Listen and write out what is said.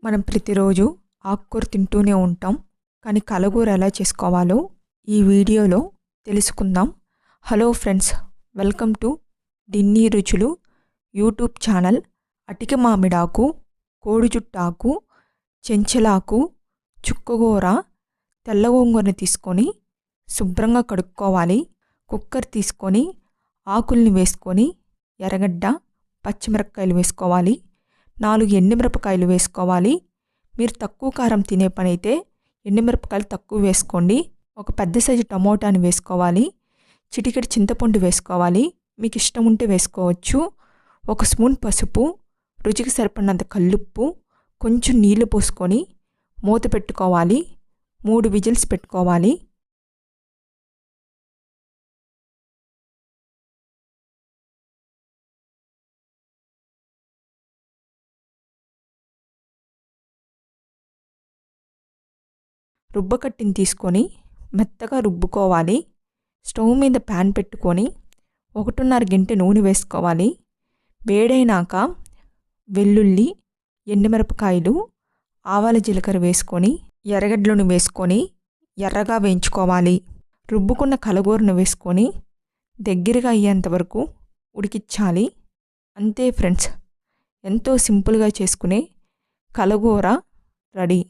మనం ప్రతిరోజు ఆకుకూర తింటూనే ఉంటాం. కానీ కలగూర ఎలా చేసుకోవాలో ఈ వీడియోలో తెలుసుకుందాం. హలో ఫ్రెండ్స్, వెల్కమ్ టు డిన్నీ రుచులు యూట్యూబ్ ఛానల్. అటిక మామిడాకు, కోడిజుట్టాకు, చెంచలాకు, చుక్కగూర, తెల్ల గోంగూరని తీసుకొని శుభ్రంగా కడుక్కోవాలి. కుక్కర్ తీసుకొని ఆకుల్ని వేసుకొని ఎర్రగడ్డ, పచ్చిమిరపకాయలు వేసుకోవాలి. 4 ఎండుమిరపకాయలు వేసుకోవాలి. మీరు తక్కువ కారం తినే పని అయితే ఎండుమిరపకాయలు తక్కువ వేసుకోండి. ఒక పెద్ద సైజు టమోటాని వేసుకోవాలి. చిటికెడు చింతపండు వేసుకోవాలి, మీకు ఇష్టం ఉంటే వేసుకోవచ్చు. 1 స్పూన్ పసుపు, రుచికి సరిపడినంత కల్లుప్పు, కొంచెం నీళ్లు పోసుకొని మూత పెట్టుకోవాలి. 3 విజిల్స్ పెట్టుకోవాలి. రుబ్బకట్టిని తీసుకొని మెత్తగా రుబ్బుకోవాలి. స్టవ్ మీద ప్యాన్ పెట్టుకొని 1.5 గంట నూనె వేసుకోవాలి. వేడైనాక వెల్లుల్లి, ఎండుమిరపకాయలు, ఆవాల జీలకర్ర వేసుకొని ఎర్రగడ్డలను వేసుకొని ఎర్రగా వేయించుకోవాలి. రుబ్బుకున్న కలగూరను వేసుకొని దగ్గరగా అయ్యేంత వరకు ఉడికించాలి. అంతే ఫ్రెండ్స్, ఎంతో సింపుల్గా చేసుకునే కలగూర రెడీ.